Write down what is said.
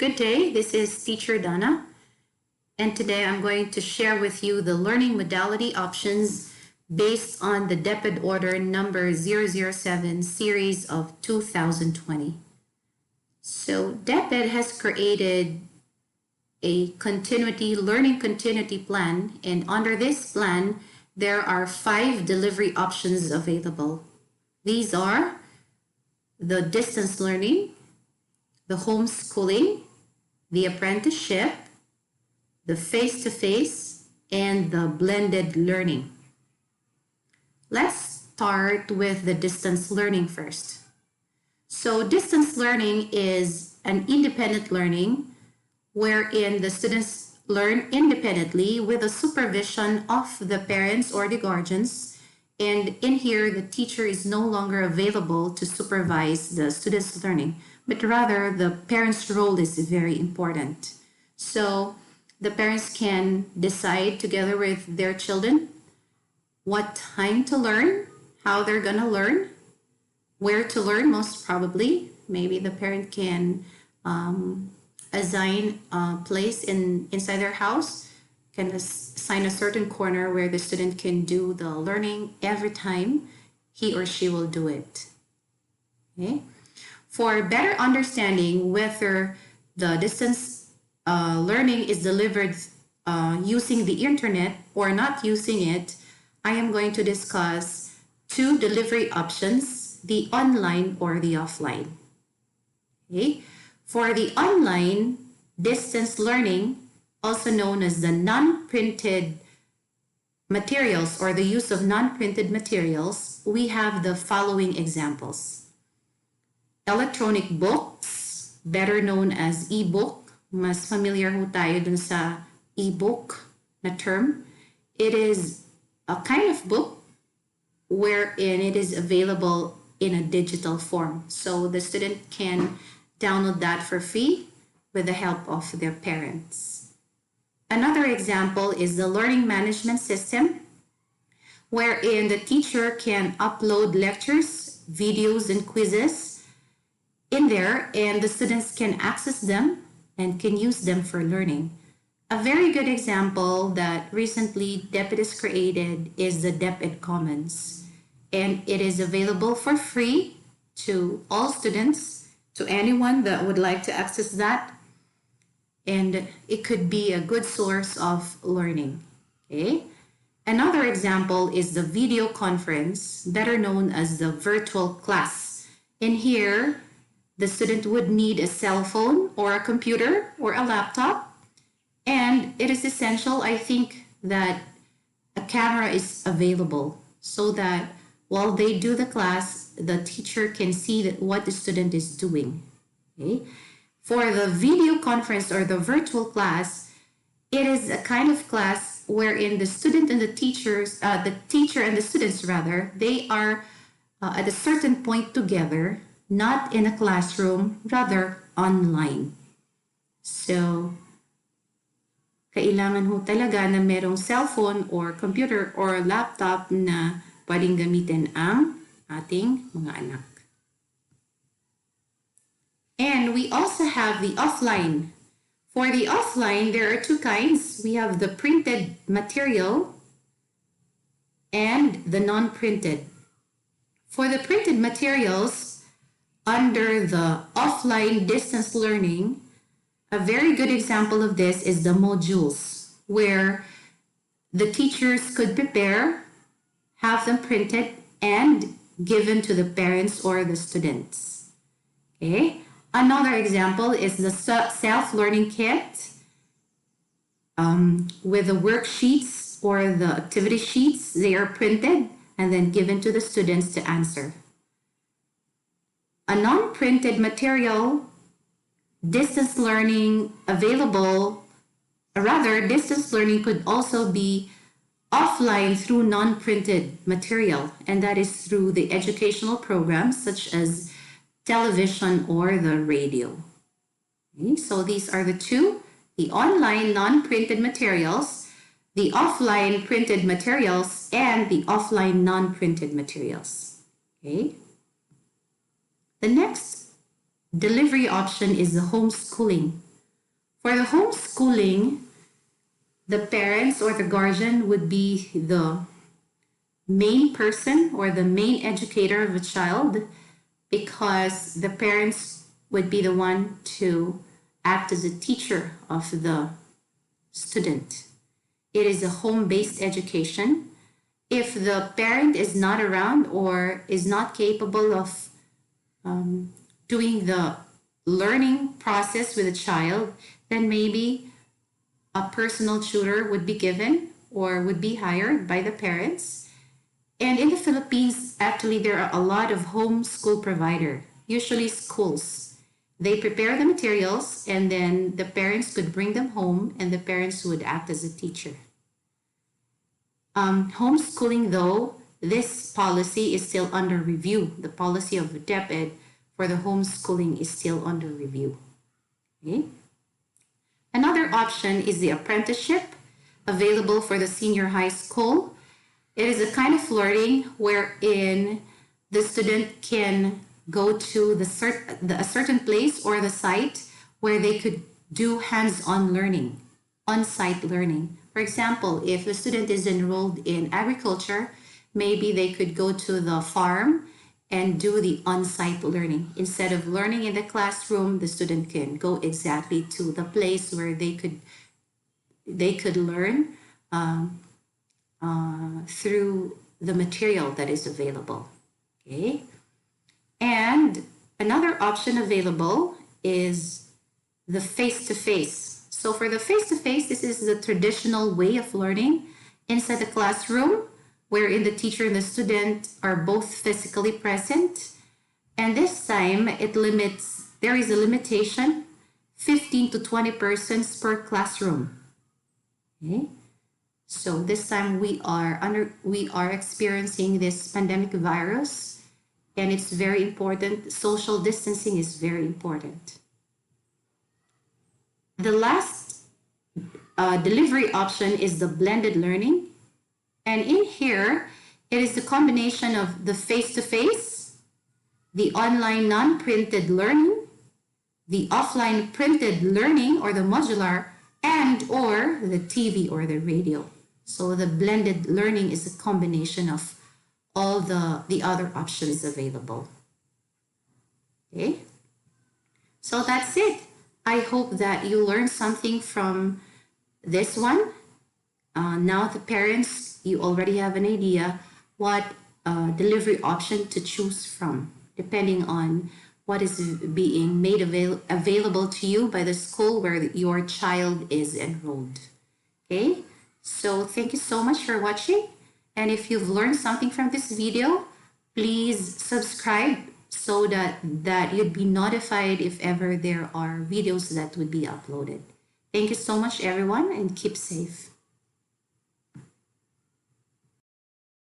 Good day, this is Teacher Donna, and today I'm going to share with you the learning modality options based on the DepEd order number 007 series of 2020. So DepEd has created a learning continuity plan, and under this plan, there are 5 delivery options available. These are the distance learning, the homeschooling, the apprenticeship, the face-to-face, and the blended learning. Let's start with the distance learning first. So distance learning is an independent learning wherein the students learn independently with the supervision of the parents or the guardians. And in here, the teacher is no longer available to supervise the students' learning, but rather the parents' role is very important. So the parents can decide together with their children what time to learn, how they're gonna learn, where to learn most probably. Maybe the parent can assign a place inside their house, can assign a certain corner where the student can do the learning every time he or she will do it. Okay? For better understanding whether the distance learning is delivered using the internet or not using it, I am going to discuss 2 delivery options, the online or the offline. Okay? For the online distance learning, also known as the non-printed materials or the use of non-printed materials, we have the following examples. Electronic books, better known as e-book. Mas familiar ho tayo dun sa e-book na term. It is a kind of book wherein it is available in a digital form. So the student can download that for free with the help of their parents. Another example is the learning management system, wherein the teacher can upload lectures, videos, and quizzes in there, and the students can access them and can use them for learning. A very good example that recently DepEd has created is the DepEd Commons, and it is available for free to all students, to anyone that would like to access that, and it could be a good source of learning. Okay? Another example is the video conference, better known as the virtual class. In here, the student would need a cell phone or a computer or a laptop, and it is essential, I think, that a camera is available so that while they do the class, the teacher can see that what the student is doing. Okay? For the video conference or the virtual class, it is a kind of class wherein the student and the teacher and the students rather, they are at a certain point together, not in a classroom, rather online. So, kailangan ho talaga na merong cellphone or computer or laptop na pwedeng gamitin ang ating mga anak. And we also have the offline. For the offline, there are 2 kinds. We have the printed material and the non-printed. For the printed materials, under the offline distance learning, a very good example of this is the modules, where the teachers could prepare, have them printed, and given to the parents or the students. Okay? Another example is the self-learning kit with the worksheets or the activity sheets. They are printed and then given to the students to answer. A non-printed material, distance learning available, distance learning could also be offline through non-printed material, and that is through the educational programs such as television or the radio. Okay, so these are the 2, the online non-printed materials, the offline printed materials, and the offline non-printed materials. Okay. The next delivery option is the homeschooling. For the homeschooling, the parents or the guardian would be the main person or the main educator of a child, because the parents would be the one to act as a teacher of the student. It is a home-based education. If the parent is not around or is not capable of doing the learning process with a child, then maybe a personal tutor would be given or would be hired by the parents. And in the Philippines, actually, there are a lot of homeschool provider, usually schools. They prepare the materials and then the parents could bring them home and the parents would act as a teacher. Homeschooling, though, this policy is still under review. The policy of DepEd for the homeschooling is still under review. Okay? Another option is the apprenticeship, available for the senior high school. It is a kind of learning wherein the student can go to a certain place or the site where they could do hands-on learning, on-site learning. For example, if the student is enrolled in agriculture, maybe they could go to the farm and do the on-site learning. Instead of learning in the classroom, the student can go exactly to the place where they could learn through the material that is available. Okay, and another option available is the face-to-face. So for the face-to-face, this is the traditional way of learning inside the classroom, wherein the teacher and the student are both physically present. And this time, there is a limitation, 15 to 20 persons per classroom. Okay? So this time we are experiencing this pandemic virus, and it's very important. Social distancing is very important. The last delivery option is the blended learning. And in here, it is the combination of the face-to-face, the online non-printed learning, the offline printed learning or the modular, and or the TV or the radio. So the blended learning is a combination of all the other options available. Okay, so that's it. I hope that you learned something from this one. Now the parents, you already have an idea what delivery option to choose from, depending on what is being made available to you by the school where your child is enrolled. Okay, so thank you so much for watching. And if you've learned something from this video, please subscribe so that you'd be notified if ever there are videos that would be uploaded. Thank you so much, everyone, and keep safe.